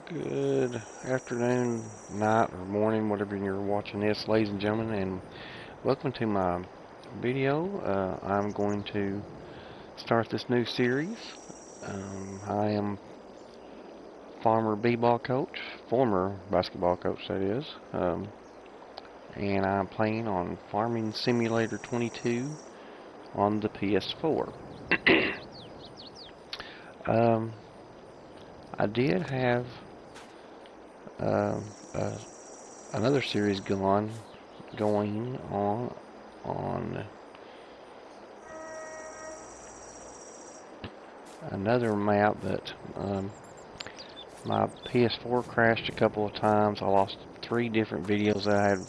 Good afternoon, night, or morning, whatever you're watching this, ladies and gentlemen, and welcome to my video. I'm going to start this new series. I am Farmer B-ball coach, former basketball coach that is, and I'm playing on Farming Simulator 22 on the PS4. I did have uh, uh, another series going on another map that my PS4 crashed a couple of times. I lost 3 different videos that I had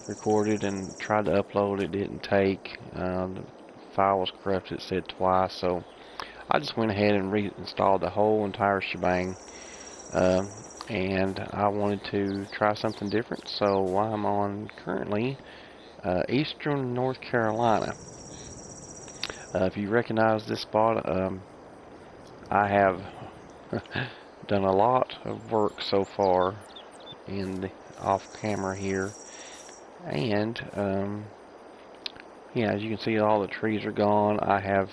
recorded and tried to upload. It didn't take. The file was corrupted, it said twice, so I just went ahead and reinstalled the whole entire shebang. And I wanted to try something different, so I'm on currently Eastern North Carolina. If you recognize this spot, I have done a lot of work so far in the off camera here, and yeah, as you can see, all the trees are gone. I have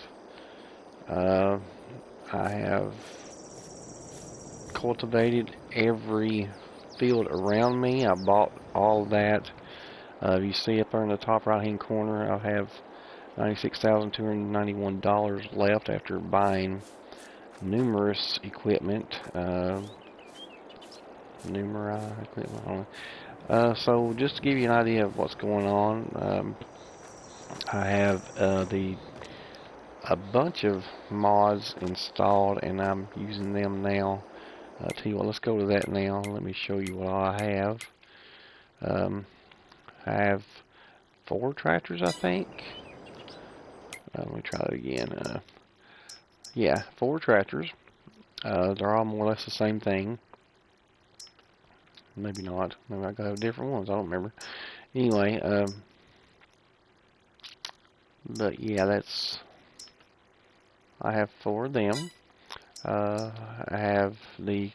cultivated every field around me. I bought all that. You see up there in the top right hand corner, I have $96,291 left after buying numerous equipment. So just to give you an idea of what's going on, I have a bunch of mods installed, and I'm using them now. Tell you what, let's go to that now. Let me show you what I have. I have 4 tractors, I think. Let me try that again. Yeah, 4 tractors. They're all more or less the same thing. Maybe not. Maybe I gotta have different ones. I don't remember. Anyway, but yeah, I have 4 of them. I have the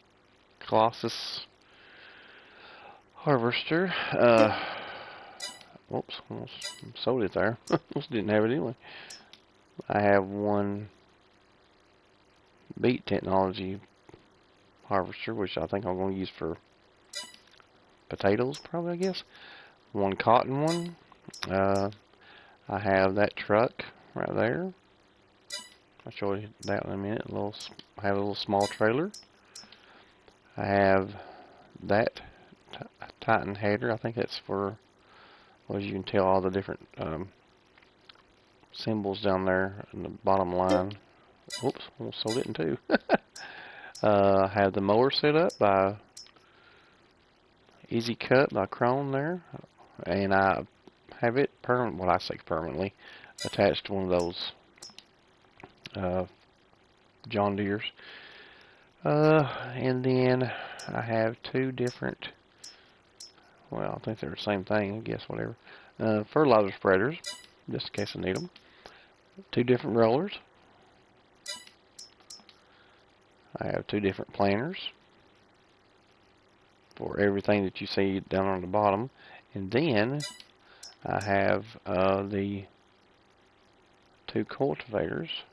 Colossus harvester. Whoops, almost sold it there. Almost didn't have it anyway. I have one Beat Technology harvester, which I think I'm going to use for potatoes, probably, I guess. One cotton one. I have that truck right there. I'll show you that in a minute. I have a little small trailer. I have that Titan header. I think that's for, well, as you can tell, all the different symbols down there in the bottom line. Whoops, almost sold it in 2. I have the mower set up by Easy Cut by Krone there, and I have it what I say permanently, attached to one of those John Deere's. And then I have 2 different, well, I think they're the same thing, I guess, whatever. Fertilizer spreaders, just in case I need them. 2 different rollers. I have 2 different planters for everything that you see down on the bottom. And then I have the 2 cultivators.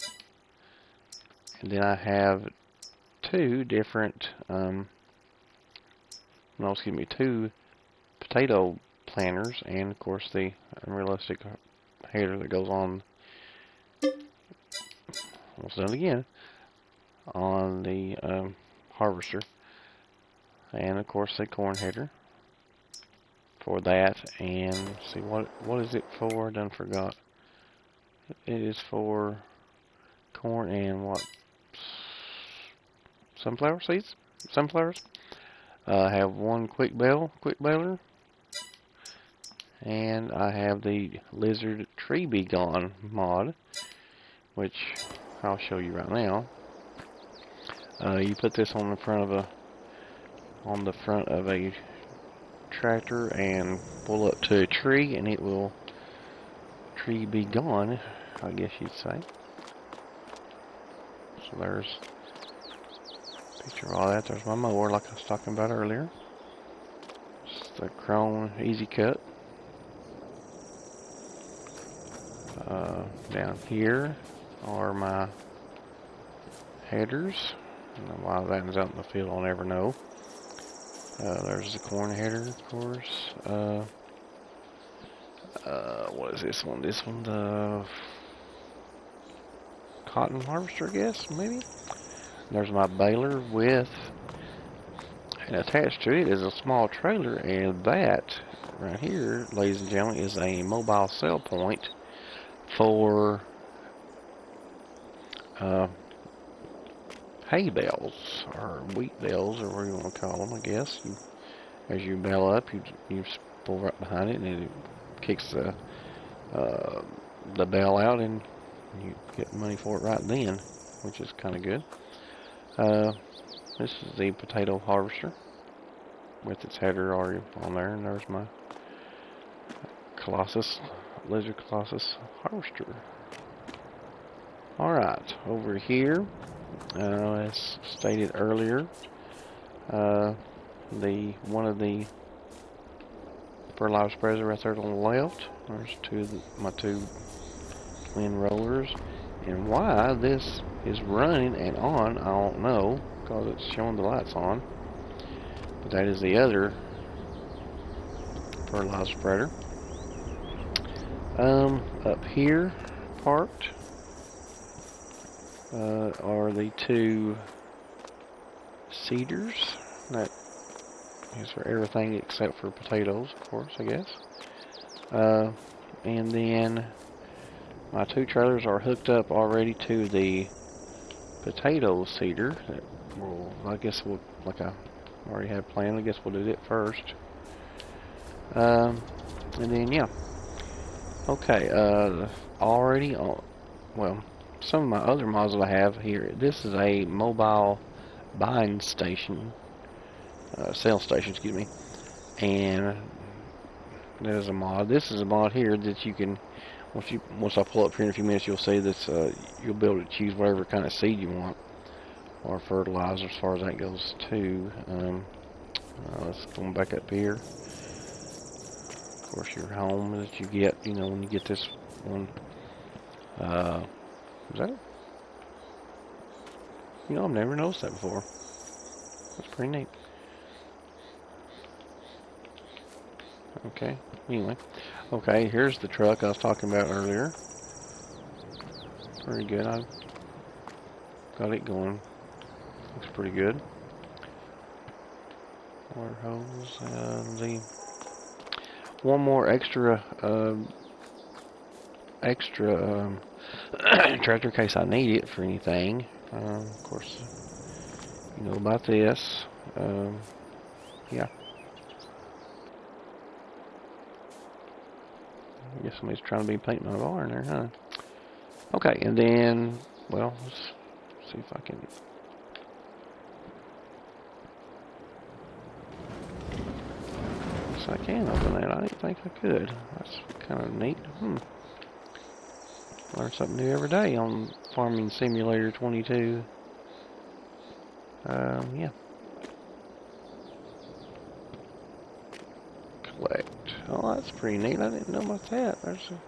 And then I have 2 different, 2 potato planters, and of course the unrealistic header that goes on, almost done again, on the harvester, and of course the corn header for that. And see, what is it for? Done forgot. It is for corn and what? Sunflower seeds? Sunflowers? I have one quick baler, and I have the Lizard Tree Be Gone mod, which I'll show you right now. You put this on the front of a tractor and pull up to a tree, and it will tree be gone, I guess you'd say. So there's Picture of all that. There's my mower like I was talking about earlier. It's the Krone Easy Cut. Down here are my headers. Why that is out in the field, I'll never know. There's the corn header, of course. What is this one? This one, the cotton harvester, I guess, maybe? There's my baler with, and attached to it is a small trailer, and that right here, ladies and gentlemen, is a mobile cell point for hay bales, or wheat bales, or whatever you want to call them, I guess. As you bale up, you pull right behind it, and it kicks the bale out, and you get money for it right then, which is kind of good. This is the potato harvester with its header already on there, and there's my Lizard Colossus harvester. Alright, over here, as stated earlier, one of the fertilizer spreaders right there on the left. There's my two twin rollers, and why this is running and on, I don't know, because it's showing the lights on. But that is the other fertilizer spreader. Up here, parked, are the two seeders. That is for everything except for potatoes, of course, I guess. And then my two trailers are hooked up already to the potato seeder. I guess like I already had planned, I guess we'll do it first. And then, yeah. Okay, already on, well, some of my other models that I have here, this is a mobile buying station, sales station, excuse me, and there's a mod. This is a mod here that you can, once I pull up here in a few minutes, you'll see that you'll be able to choose whatever kind of seed you want, or fertilizer as far as that goes too. Let's go back up here. Of course, your home that you get, when you get this one. Is that it? I've never noticed that before. That's pretty neat. Okay, anyway. Okay, here's the truck I was talking about earlier. Pretty good. I got it going. Looks pretty good. Water hose. One more extra tractor in case I need it for anything. Of course, you know about this. Yeah. I guess somebody's trying to be painting my barn there, huh? Okay, and then, well, let's see if I can. Yes, I can open that. I didn't think I could. That's kind of neat. Learn something new every day on Farming Simulator 22. Yeah. Collect. Oh, that's pretty neat. I didn't know about that. There's a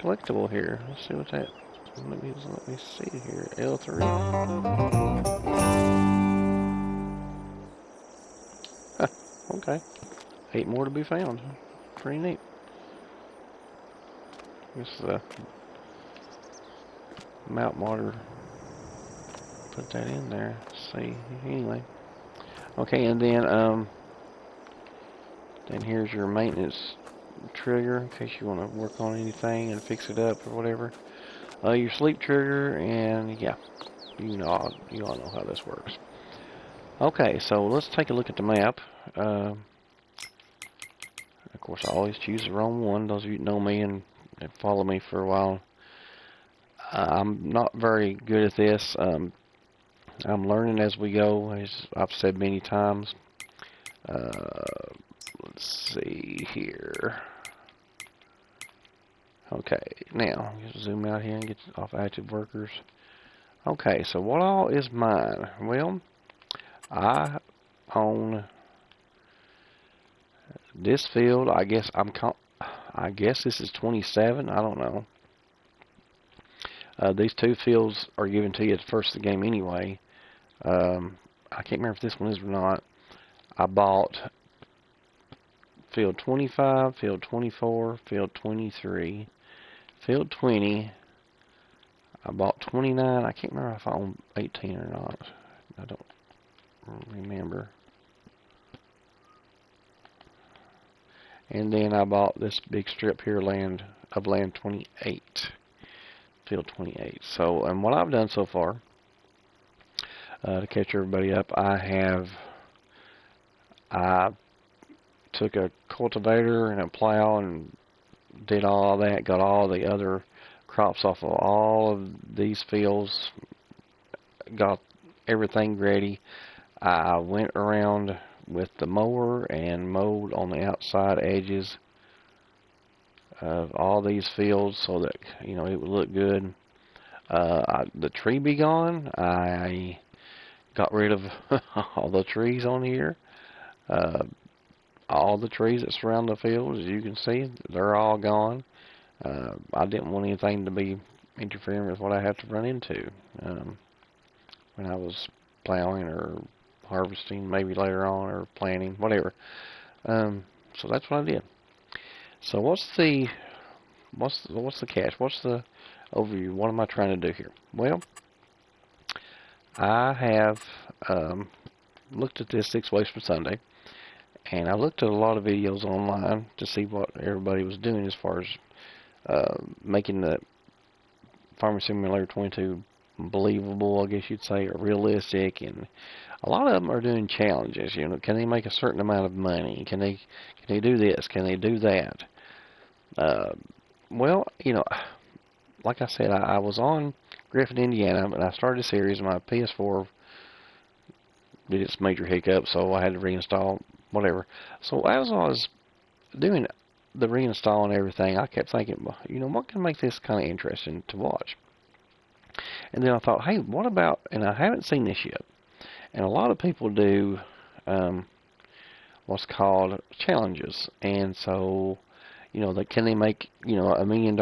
collectible here. Let's see what that. Let me see here. L3. Huh, okay. 8 more to be found. Pretty neat. Guess the Mount Water put that in there. Let's see. Anyway. Okay, and then here's your maintenance trigger in case you want to work on anything and fix it up or whatever. Your sleep trigger, and yeah, you all know how this works. Okay, so let's take a look at the map. Of course, I always choose the wrong one. Those of you who know me and follow me for a while, I'm not very good at this. I'm learning as we go, as I've said many times. Let's see here. Okay, now, just zoom out here and get off active workers. Okay, so what all is mine? Well, I own this field. I guess this is 27. I don't know. These two fields are given to you at the first of the game anyway. I can't remember if this one is or not. I bought field 25, field 24, field 23, field 20. I bought 29. I can't remember if I own 18 or not. I don't remember. And then I bought this big strip here of land 28. Field 28. So, and what I've done so far, to catch everybody up, I took a cultivator and a plow and did all that, got all the other crops off of all of these fields, got everything ready. I went around with the mower and mowed on the outside edges of all these fields so that, you know, it would look good. The tree be gone. I got rid of all the trees on here. All the trees that surround the field, as you can see, they're all gone. I didn't want anything to be interfering with what I have to run into when I was plowing or harvesting, maybe later on, or planting, whatever. So that's what I did. So what's the catch? What's the overview? What am I trying to do here? Well, I have looked at this 6 Ways from Sunday, and I looked at a lot of videos online to see what everybody was doing as far as making the Farming Simulator 22 believable, I guess you'd say, or realistic. And a lot of them are doing challenges. You know, can they make a certain amount of money? Can they do this? Can they do that? Well, you know, like I said, I was on Griffin, Indiana, and I started a series. My PS4 did its major hiccup, so I had to reinstall, whatever. So as I was doing the reinstall and everything, I kept thinking, well, you know, what can make this kind of interesting to watch? And then I thought, hey, what about, and I haven't seen this yet, and a lot of people do what's called challenges. And so, you know, can they make, you know, $1 million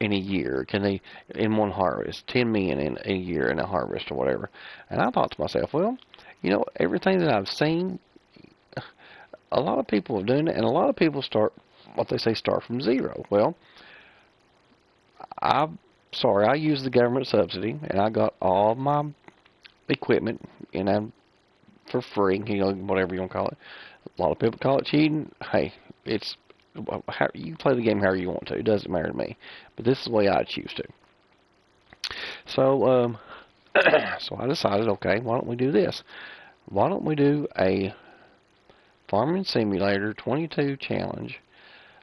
in a year? Can they, in one harvest, 10 million in a year in a harvest or whatever? And I thought to myself, well, you know, everything that I've seen, a lot of people are doing it, and a lot of people start, what they say, start from zero. Well, I used the government subsidy, and I got all my equipment, you know, for free, you know, whatever you want to call it. A lot of people call it cheating. Hey, it's, you play the game however you want to. It doesn't matter to me. But this is the way I choose to. So, so I decided, okay, why don't we do this? Why don't we do a Farming Simulator 22 challenge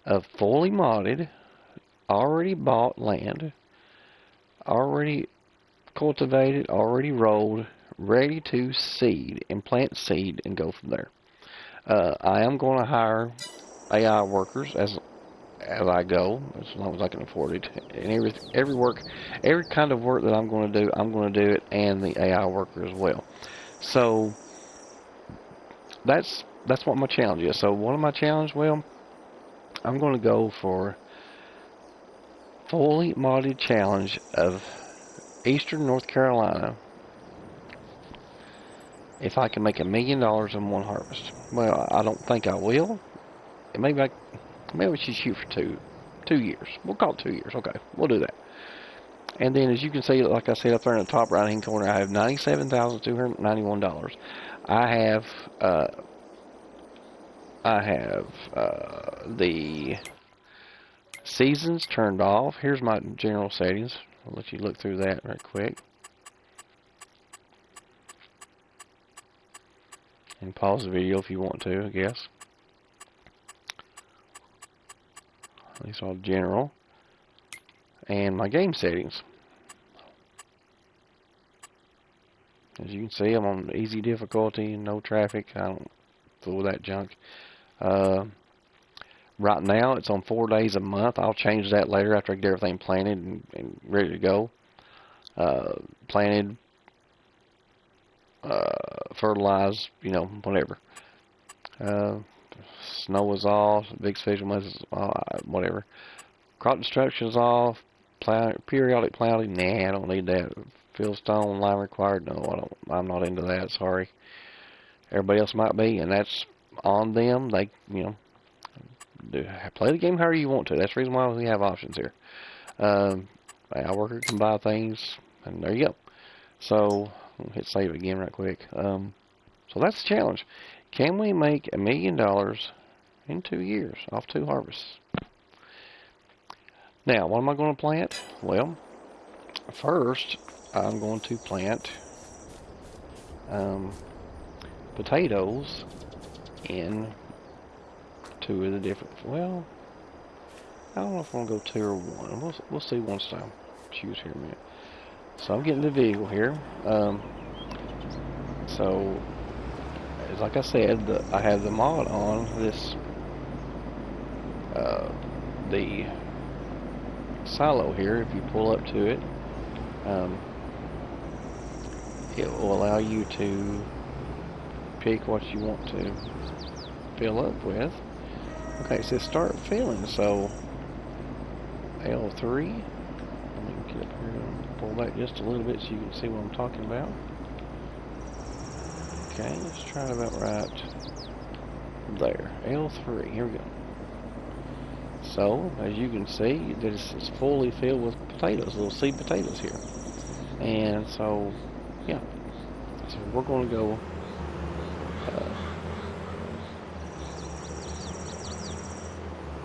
of fully modded, already bought land, already cultivated, already rolled, ready to seed and plant seed and go from there. I am going to hire AI workers as I go, as long as I can afford it. And every kind of work that I'm going to do, I'm going to do it, and the AI worker as well. So that's what my challenge is. So what am my challenge? Well, I'm going to go for fully modded challenge of Eastern North Carolina. If I can make $1 million in one harvest. Well, I don't think I will. Maybe we should shoot for 2 years. We'll call it 2 years. Okay, we'll do that. And then, as you can see, like I said up there in the top right-hand corner, I have $97,291. I have the seasons turned off. Here's my general settings. I'll let you look through that right quick. And pause the video if you want to, I guess. These are all general. And my game settings. As you can see, I'm on easy difficulty, no traffic. I don't fool with that junk. Right now, it's on 4 days a month. I'll change that later after I get everything planted and ready to go. Planted fertilize, you know, whatever. Uh, Snow is off, big special is whatever. Crop destruction is off. Periodic plowing, nah, I don't need that. Fill stone, line required, no, I don't. I'm not into that. Sorry. Everybody else might be, and that's on them. They, you know, play the game however you want to. That's the reason why we have options here. Our worker can buy things, and there you go. So, I'll hit save again right quick. So that's the challenge. Can we make $1 million in 2 years off 2 harvests? Now, what am I going to plant? Well, first, I'm going to plant potatoes in 2 of the different, well, I don't know if I'm going to go 2 or 1. We'll see once I choose here in a minute. So I'm getting the vehicle here. So, like I said, I have the mod on this, the silo here. If you pull up to it, it will allow you to pick what you want to fill up with. Okay, it says start filling, so L3. Let me get up here and pull back just a little bit so you can see what I'm talking about. Okay, let's try it about right there. L3, here we go. So, as you can see, this is fully filled with potatoes, little seed potatoes here. And so, yeah. So we're going to go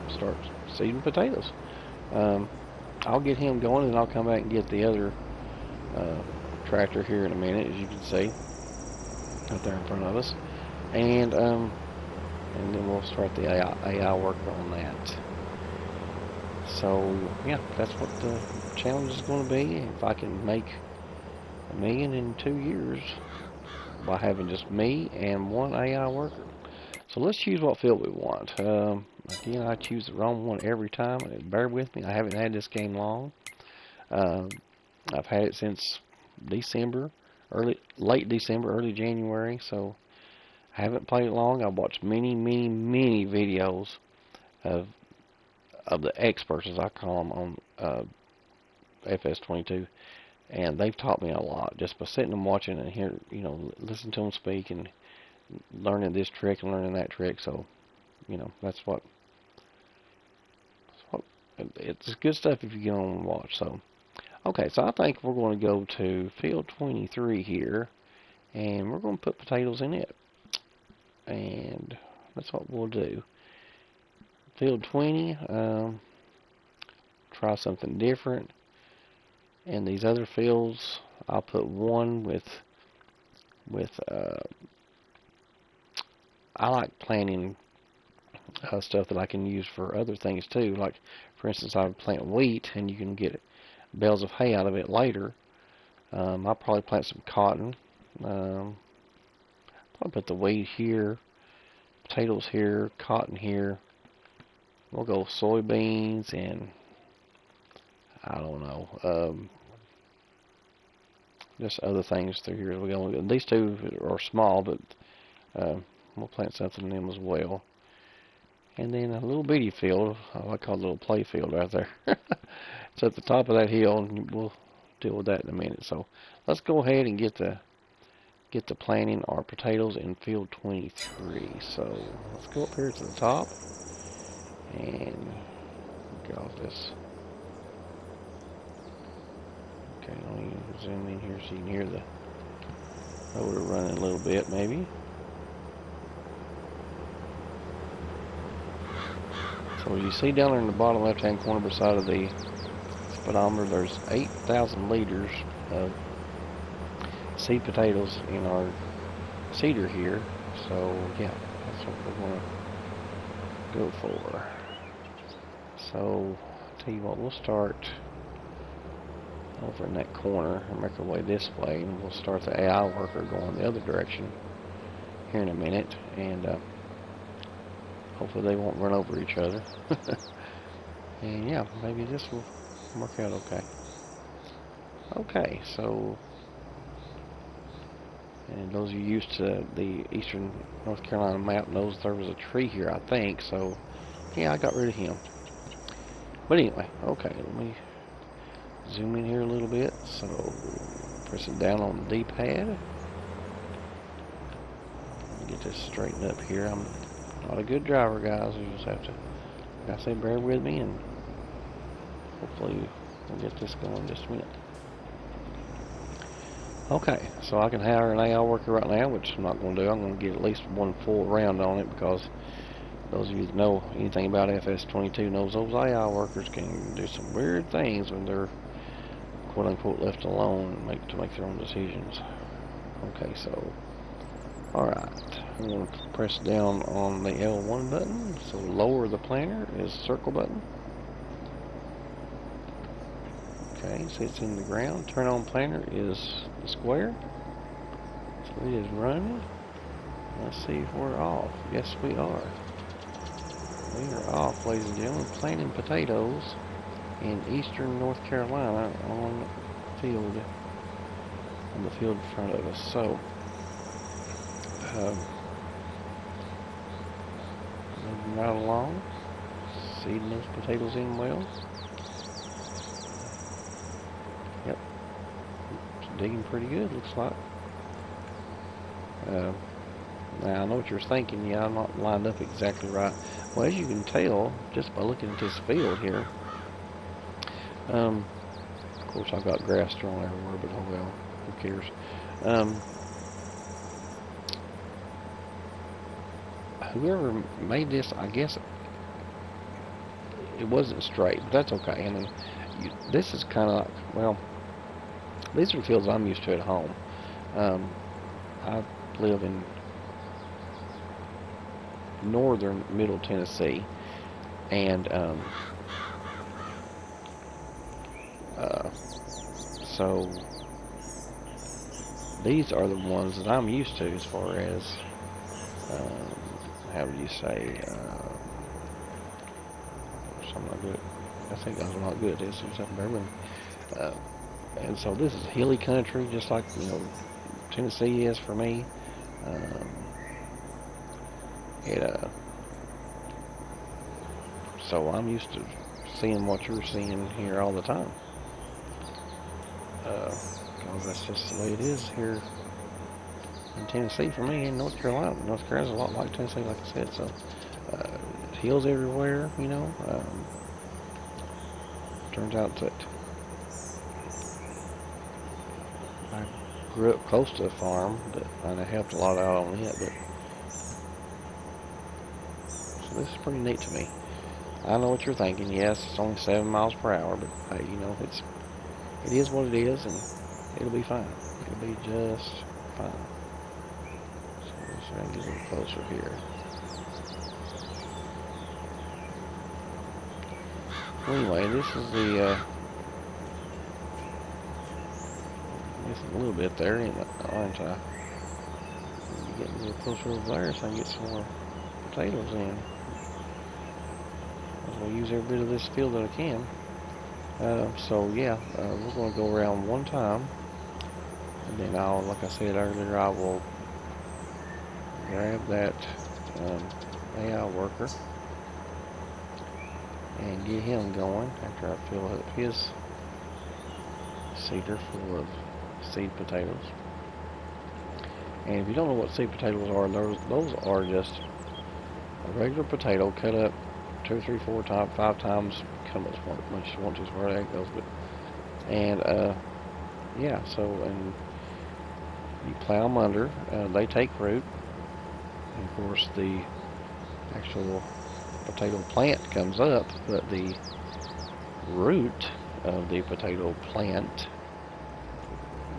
start seeding potatoes. I'll get him going, and I'll come back and get the other tractor here in a minute, as you can see, out there in front of us. And then we'll start the AI work on that. So, yeah, that's what the challenge is going to be. If I can make $1 million in 2 years by having just me and 1 AI worker. So let's choose what field we want. Again, I choose the wrong one every time. Bear with me. I haven't had this game long. I've had it since December, late December, early January. So I haven't played it long. I've watched many videos of the experts, as I call them, on FS22, and they've taught me a lot just by sitting and watching and hear, you know, listen to them speak and learning this trick and learning that trick. So, you know, that's what it's good stuff if you get on and watch. So, okay, so I think we're going to go to field 23 here, and we're going to put potatoes in it, and that's what we'll do. Field 20, try something different. In these other fields, I'll put one with I like planting stuff that I can use for other things too. Like, for instance, I would plant wheat, and you can get bales of hay out of it later. I'll probably plant some cotton. Probably put the wheat here, potatoes here, cotton here. We'll go soybeans and I don't know, just other things through here. We go. These 2 are small, but we'll plant something in them as well. And then a little bitty field, I call it a little play field right there. It's at the top of that hill, and we'll deal with that in a minute. So let's go ahead and get the planting our potatoes in field 23. So let's go up here to the top and get off this. Okay, let me zoom in here so you can hear the motor running a little bit, maybe. So you see down there in the bottom left-hand corner beside of the speedometer, there's 8,000 liters of seed potatoes in our seeder here. So yeah, that's what we're going to go for. So I'll tell you what, we'll start over in that corner and make our way this way, and we'll start the AI worker going the other direction here in a minute, and hopefully they won't run over each other. And yeah, maybe this will work out okay. Okay, so And those of you used to the eastern North Carolina map knows there was a tree here, I think. So, yeah, I got rid of him. But anyway, okay, let me zoom in here a little bit. So, pressing down on the D-pad. Get this straightened up here. I'm not a good driver, guys. You just have to, like I say, bear with me, and hopefully we'll get this going in just a minute. Okay, so I can hire an AI worker right now, which I'm not going to do. I'm going to get at least one full round on it, because those of you that know anything about FS22 knows those AI workers can do some weird things when they're quote-unquote left alone to make their own decisions. Okay, so alright, I'm going to press down on the L1 button. So lower the planner is circle button. Okay, so it's in the ground. Turn on planner is the square. So it is running. Let's see if we're off. Yes, we are. We are off, ladies and gentlemen, planting potatoes in eastern North Carolina on the field in front of us. So, moving right along, seeding those potatoes in well. Yep, it's digging pretty good, looks like. Now I know what you're thinking. Yeah, I'm not lined up exactly right. Well, as you can tell just by looking at this field here, of course I've got grass thrown everywhere, but oh well, who cares? Whoever made this, I guess it wasn't straight, but that's okay. I mean, this is kind of like, well, these are fields I'm used to at home. I live in northern Middle Tennessee, and so these are the ones that I'm used to as far as how do you say, I'm not good. I think I'm not good at this. And so this is hilly country, just like, you know, Tennessee is for me. So I'm used to seeing what you're seeing here all the time. Because that's just the way it is here in Tennessee for me. In North Carolina, North Carolina's a lot like Tennessee, like I said. So hills everywhere, you know. Turns out that I grew up close to a farm that kind of helped a lot out on it, but so this is pretty neat to me. I know what you're thinking. Yes, it's only 7 miles per hour, but hey, you know, it is what it is, and it'll be fine. It'll be just fine. So let's try and get a little closer here. Anyway, this is the missing a little bit there, aren't I? Getting a little closer over there so I can get some more potatoes in. I'll use every bit of this field that I can. So yeah, we're going to go around one time, and then like I said earlier, I will grab that AI worker and get him going after I fill up his seeder full of seed potatoes. And if you don't know what seed potatoes are, those are just a regular potato cut up 2, 3, 4 times, 5 times, come as much as you want to as far as that goes. But yeah, so and you plow them under. They take root, and of course the actual potato plant comes up, but the root of the potato plant,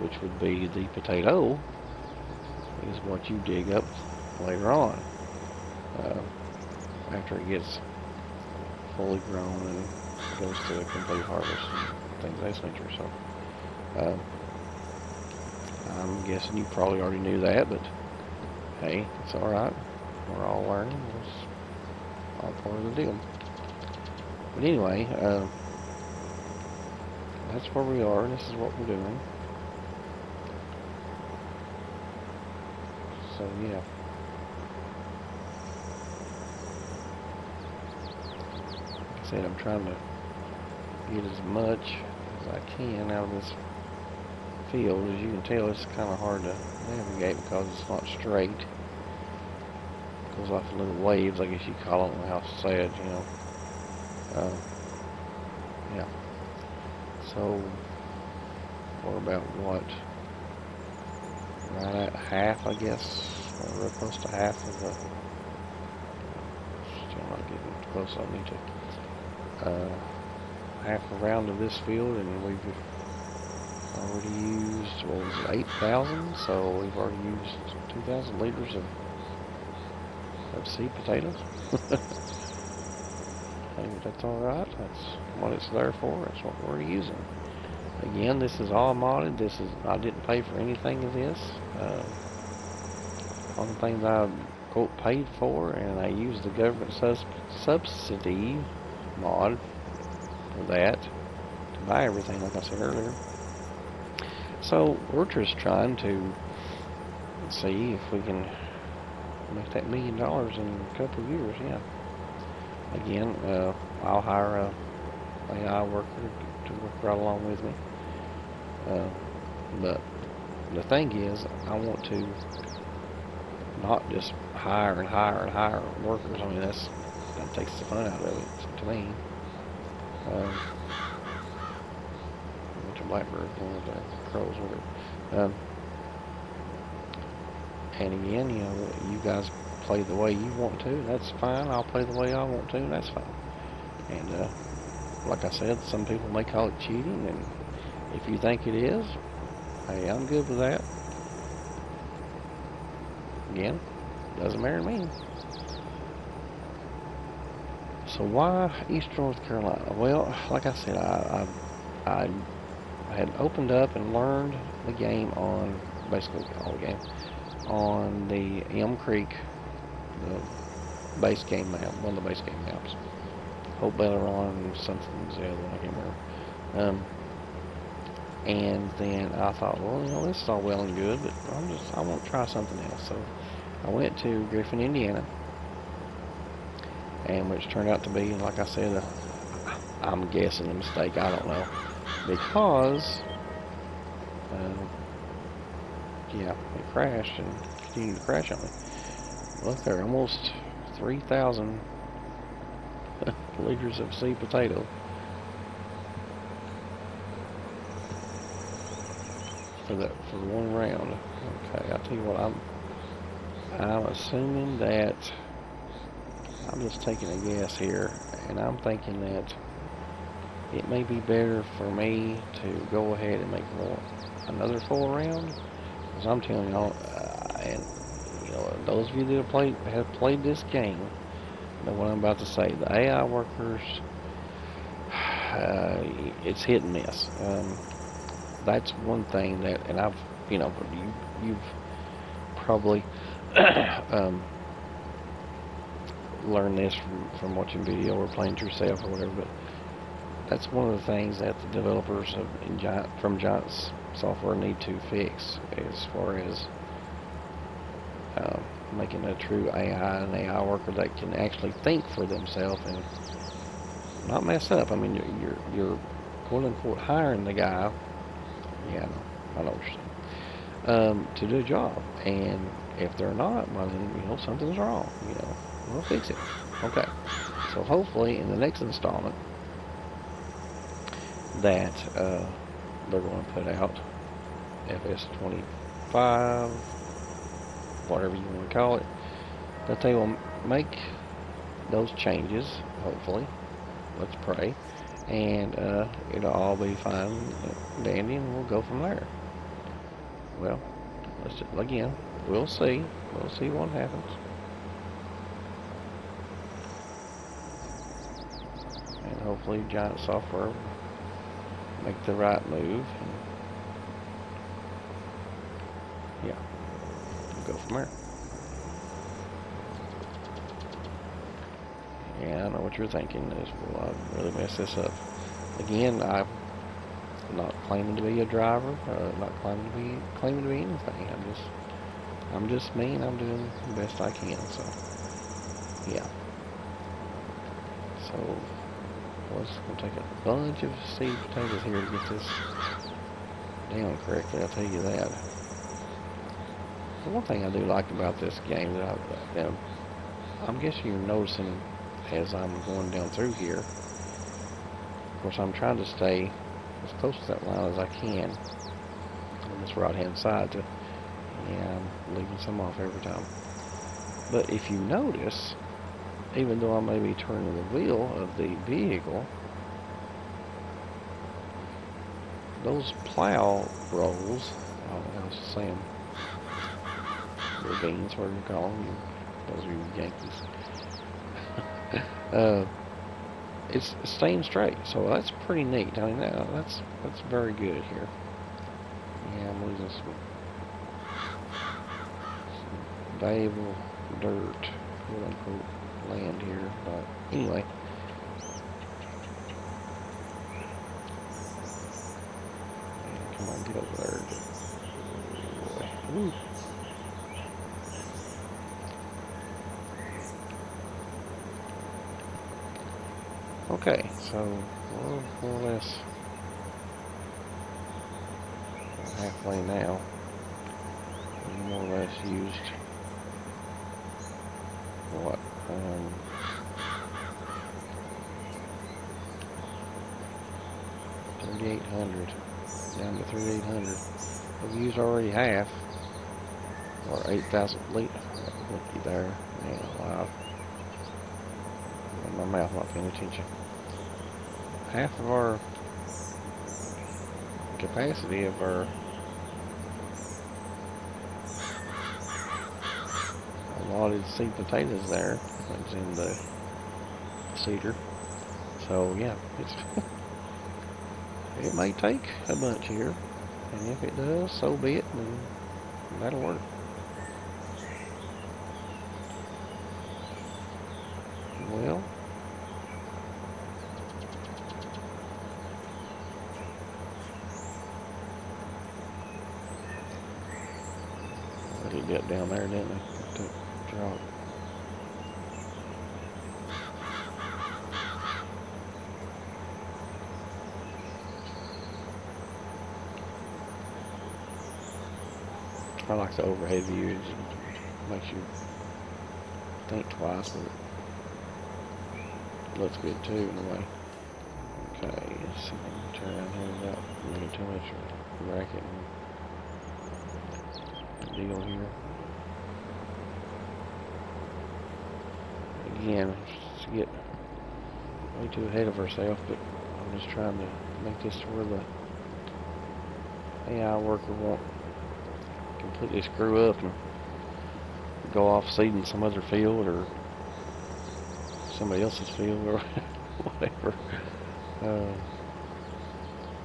which would be the potato, is what you dig up later on after it gets fully grown and goes to a complete harvest and things of that nature. So I'm guessing you probably already knew that, but hey, it's alright. We're all learning. It's all part of the deal. But anyway, that's where we are. This is what we're doing. So yeah. Like I said, I'm trying to get as much as I can out of this field. As you can tell, it's kind of hard to navigate because it's not straight. It goes off little waves, I guess you call it. I don't know how to say it, you know. Yeah. So we're about what? Right at half, I guess. Or real close to half of the. Still not getting close. I need to. Half a round of this field, and we've already used, what was it, 8,000? So we've already used 2,000 liters of seed potatoes. I think that's alright. That's what it's there for. That's what we're using. Again, this is all modded. I didn't pay for anything of this. Only things I quote paid for, and I used the government subsidy mod for that to buy everything, like I said earlier. So we're just trying to see if we can make that $1 million in a couple of years. Yeah. Again, I'll hire a AI worker to work right along with me. But the thing is, I want to not just hire and hire and hire workers. I mean, that takes the fun out of it to me. Bunch of blackbirds, one of the crows, whatever. And again, you know, you guys play the way you want to. That's fine. I'll play the way I want to. That's fine. And like I said, some people may call it cheating, and if you think it is, hey, I'm good with that. Again, doesn't matter to me. So why Eastern North Carolina? Well, like I said, I had opened up and learned the game on, basically all the game, on the Elm Creek, the base game map, one of the base game maps. Hope Belleron, something's the other one, I can't remember. And then I thought, well, you know, this is all well and good, but I want to try something else. So I went to Griffin, Indiana, and which turned out to be, like I said, I'm guessing a mistake. I don't know, because yeah, it crashed and continued to crash on me. Look there, almost 3,000 liters of seed potato. For one round. Okay, I'll tell you what, I'm assuming that, I'm just taking a guess here, and I'm thinking that it may be better for me to go ahead and make another full round, because I'm telling y'all, and you know, those of you that have played this game know what I'm about to say. The AI workers, it's hit and miss. That's one thing that, and I've, you know, you've probably learned this from watching video or playing it yourself or whatever, but that's one of the things that the developers from Giants Software need to fix, as far as making a true AI, an AI worker that can actually think for themselves and not mess up. I mean, you're quote unquote hiring the guy. Yeah, I know what you're saying. To do a job, and if they're not, well then, you know, something's wrong. You know, we'll fix it. Okay. So hopefully in the next installment that they're going to put out FS25, whatever you want to call it, that they will make those changes. Hopefully, let's pray, and it'll all be fine and dandy, and we'll go from there. Well, again, we'll see. We'll see what happens. And hopefully Giant Software will make the right move. And yeah, we'll go from there. Yeah, I know what you're thinking is, well, I really messed this up. Again, I'm not claiming to be a driver, not claiming to be anything. I'm just me, and I'm doing the best I can, so, yeah. So, it's going to take a bunch of seed potatoes here to get this down correctly, I'll tell you that. The one thing I do like about this game that I'm guessing you're noticing as I'm going down through here, of course I'm trying to stay as close to that line as I can on this right hand side, and I'm leaving some off every time. But if you notice, even though I may be turning the wheel of the vehicle, those plow rolls, I don't know how to say them, ravines, whatever you call them, those are you Yankees. It's staying straight, so that's pretty neat. I mean, that's very good here. Yeah, I'm losing some valuable dirt, quote unquote, land here, but anyway. Come on, get over there. Ooh. Okay, so we're more or less halfway now. We more or less used what? 3,800 down to 3,800. We've used already half, or 8,000 liters. Looky there, man, wow. My mouth not paying attention. Half of our capacity of our allotted seed potatoes there is in the seeder. So yeah, it may take a bunch here, and if it does, so be it, and that'll work. Well, it got down there, didn't it? It took a drop. I like the overhead view. It makes you think twice, but it looks good too in a way. Okay, let's see if I can turn around here without making too much racket and deal here. Again, just get way too ahead of ourselves, but I'm just trying to make this to where the AI worker won't completely screw up and go off seeding some other field or somebody else's field or whatever.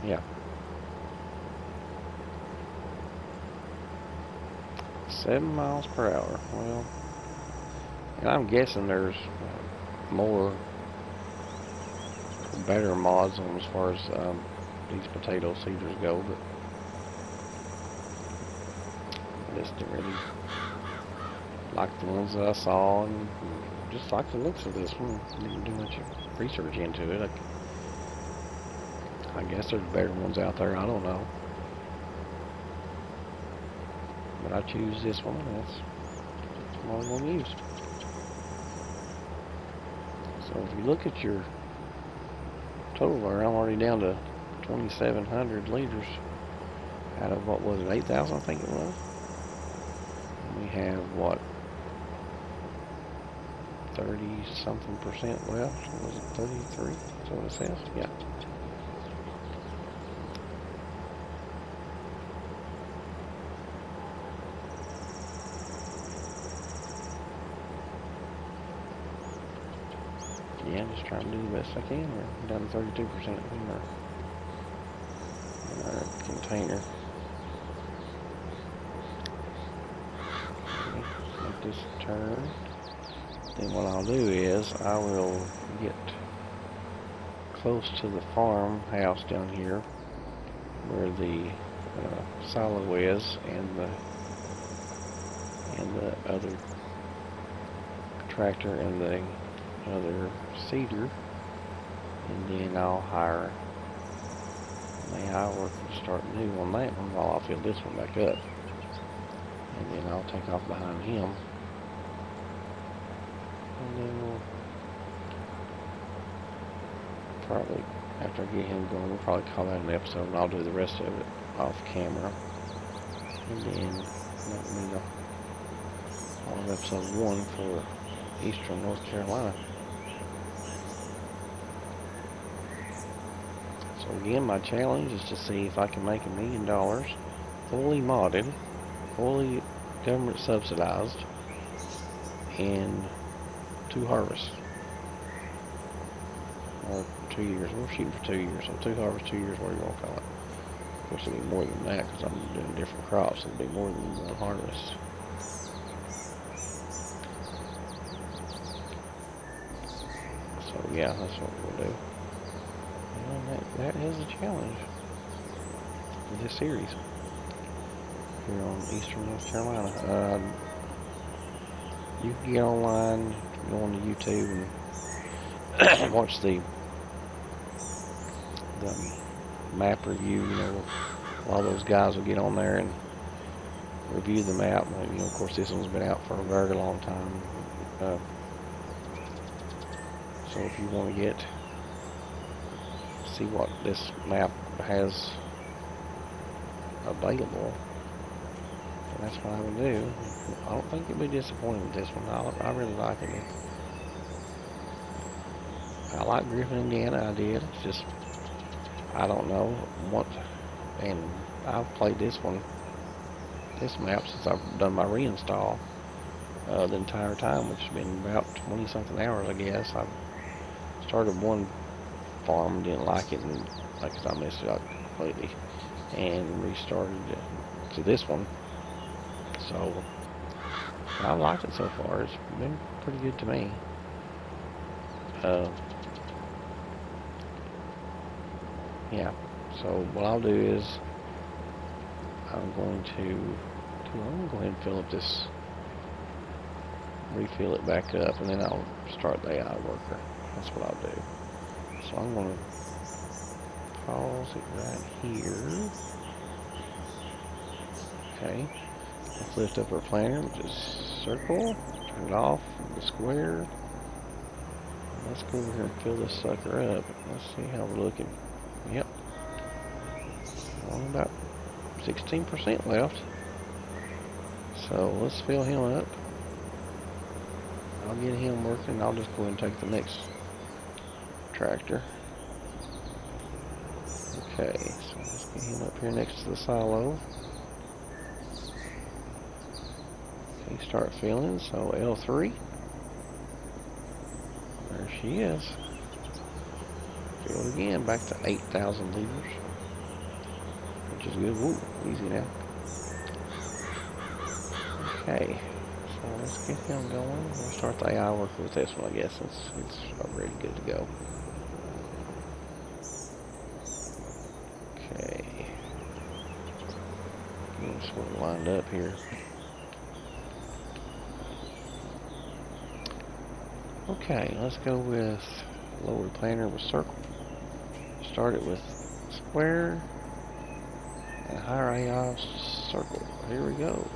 Yeah. 7 miles per hour. Well, and I'm guessing there's more better mods on as far as these potato seeders go, but I just didn't really like the ones that I saw, and just like the looks of this one. Didn't do much research into it. I guess there's better ones out there. I don't know, but I choose this one. That's what I'm going to use. So if you look at your total there, I'm already down to 2,700 liters out of what was it, 8,000 I think it was. And we have what, 30-something% left? Was it 33? That's what it says. Yeah. Yeah, just trying to do the best I can. We're down to 32% in our container. Okay, let this turn. Then what I'll do is I will get close to the farmhouse down here where the silo is, and the and the other tractor and the other seeder, and then I'll hire an AI worker to start new on that one while I'll fill this one back up, and then I'll take off behind him, and then we'll probably, after I get him going, we'll probably call that an episode, and I'll do the rest of it off camera, and then that will be all of episode 1 for Eastern North Carolina. So again, my challenge is to see if I can make $1 million fully modded, fully government subsidized, in 2 harvests. Or 2 years. We're shooting for 2 years. So 2 harvests, 2 years, whatever you want to call it. Of course, it'll be more than that because I'm doing different crops. It'll be more than 1 harvest. So yeah, that's what we'll do. And that is a challenge for this series here on Eastern North Carolina. You can get online, go on to YouTube and watch the map review. You know, a lot of those guys will get on there and review the map. You know, of course, this one's been out for a very long time. So if you want to see what this map has available, that's what I would do. I don't think you'll be disappointed with this one. I really like it. I like Griffin, Indiana. I did. It's just, I don't know what, and I've played this map since I've done my reinstall the entire time, which has been about 20-something hours, I guess. I started one farm and didn't like it, and like I messed it up completely, and restarted to this one. So I liked it so far. It's been pretty good to me. Yeah. So what I'll do is I'm going to go ahead and fill up this, refill it back up, and then I'll start the AI worker. That's what I'll do. So I'm going to pause it right here. Okay. Let's lift up our planner, which is circle, turn it off, the square. Let's go over here and fill this sucker up. Let's see how we're looking. Yep. Only about 16% left. So let's fill him up. I'll get him working. I'll just go ahead and take the next tractor. Okay, so let's get him up here next to the silo. Okay, start filling. So L3. There she is. Fill it again, back to 8,000 liters, which is good. Woo, easy now. Okay, so let's get him going. We'll start the AI worker with this one, I guess, since it's already good to go. Okay, getting sort of lined up here. Okay, let's go with lower planner with circle. Start it with square and higher AI circle. Here we go.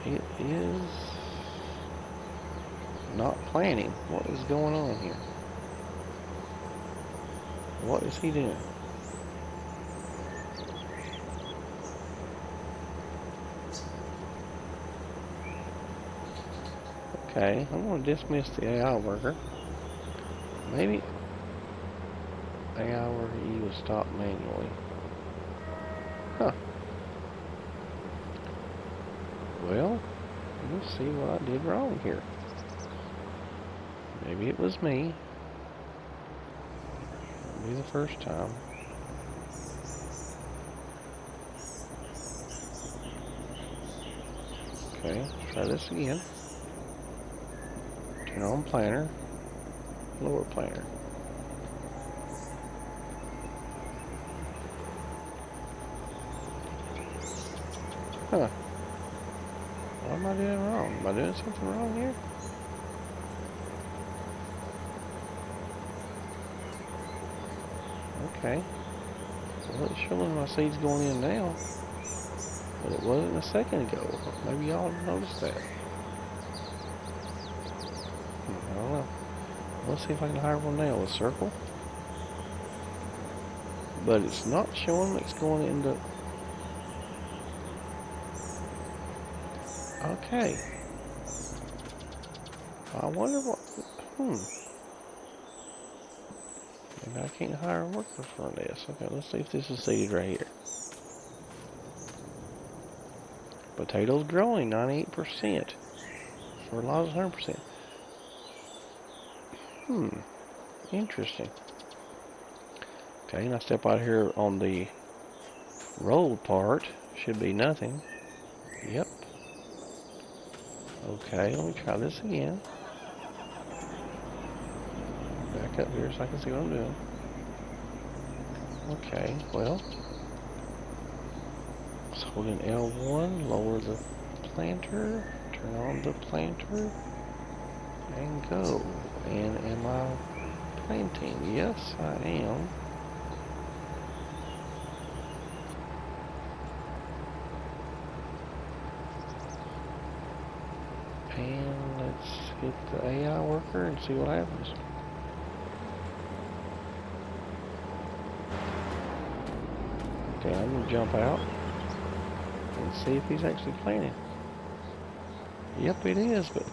And it is not planning. What is going on here? What is he doing? Okay, I'm going to dismiss the AI worker. Maybe AI worker E was stopped manually. Huh. Well, let's see what I did wrong here. Maybe it was me. It'll be the first time. Okay, let's try this again. Turn on planner, lower planner. Huh. What am I doing wrong? Am I doing something wrong here? Okay. Well, it's showing my seeds going in now. But it wasn't a second ago. Maybe y'all noticed that. I don't know. Let's see if I can hire one now. A circle. But it's not showing it's going into... Okay. I wonder what... Maybe I can't hire a worker for this. Okay, let's see if this is seeded right here. Potatoes growing, 98%. Fertilizer, 100%. Interesting. Okay, and I step out here on the rolled part. Should be nothing. Yep. Okay, let me try this again. Back up here so I can see what I'm doing. Okay, well. So hold in L1, lower the planter, turn on the planter, and go. And am I planting? Yes, I am. And let's hit the AI worker and see what happens. Okay, I'm going to jump out and see if he's actually planting. Yep, it is, but...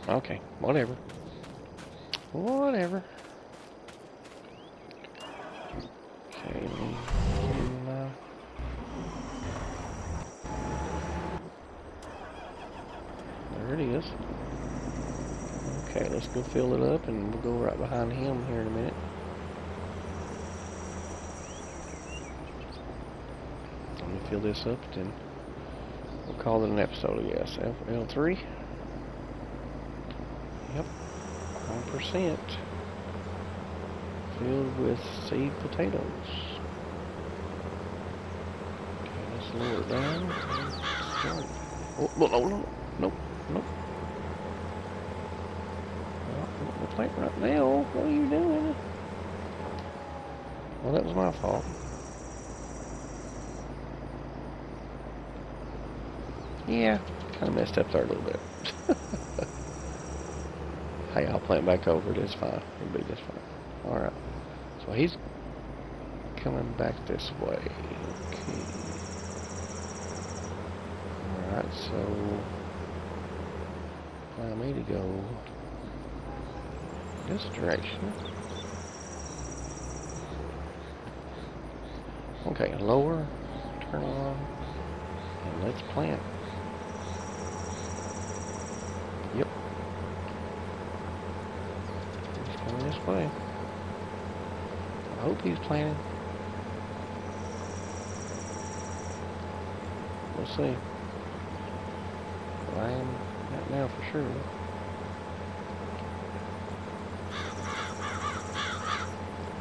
Okay, whatever. Whatever. Okay, there it is. Okay, let's go fill it up and we'll go right behind him here in a minute. Let me fill this up, then we'll call it an episode, I guess. L3. Yep, 1%. Filled with seed potatoes. Okay, let's lower it down. Oh, no. Nope. We'll plant right now. What are you doing? Well, that was my fault. Yeah, kind of messed up there a little bit. Hey, I'll plant back over it. It's fine. It'll be just fine. Alright. So he's coming back this way. Okay. Alright, so allow me to go this direction. Okay, lower, turn on, and let's plant. Yep. He's coming this way. I hope he's planting. We'll see. I am not now for sure.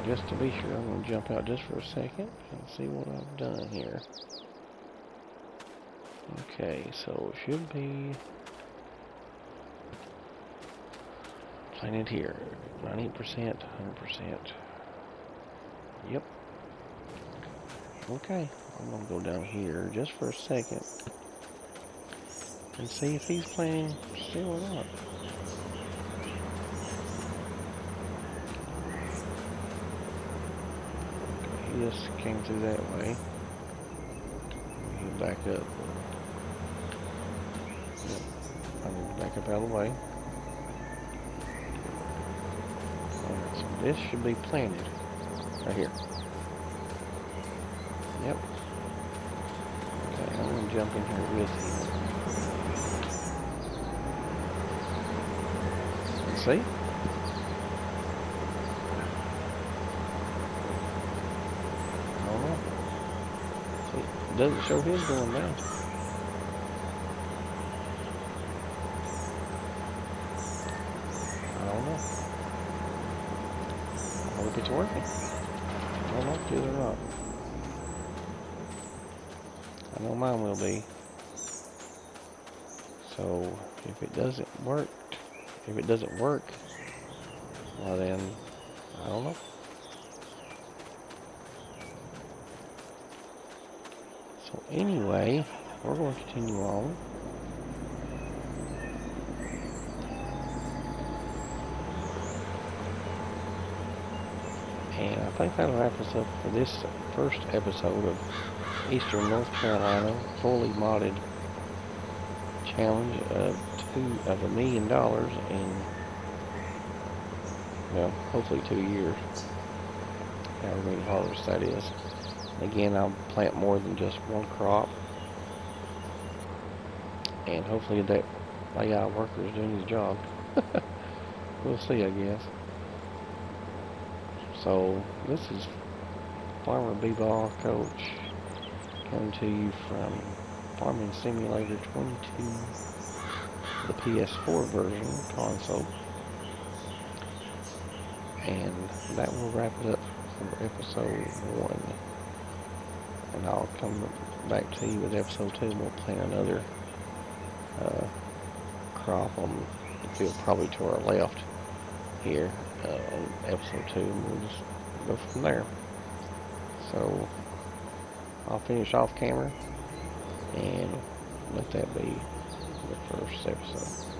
Just to be sure, I'm going to jump out just for a second and see what I've done here. Okay, so it should be planted here. 98%, 100%. Yep. Okay, I'm going to go down here just for a second and see if he's planting still or not. He just came through that way. He'll back up. Yep. I need to back up out of the way. Alright, so this should be planted right here. Yep. Okay, I'm going to jump in here with you. Let's see. It doesn't show his going down. I don't know. I hope it's working. I don't know if it is or not. I know mine will be. So if it doesn't work, well then, I don't know. So anyway, we're going to continue on. And I think that'll wrap us up for this first episode of Eastern North Carolina fully modded challenge of $1 million in, well, hopefully 2 years. However many harvests that is. Again, I'll plant more than just one crop. And hopefully that AI worker is doing his job. We'll see, I guess. So, this is Farmer B-Ball Coach coming to you from Farming Simulator 22, the PS4 version console. And that will wrap it up for episode 1. And I'll come back to you with episode 2 and we'll plant another crop on the field probably to our left here on episode 2, and we'll just go from there. So I'll finish off camera and let that be the first episode.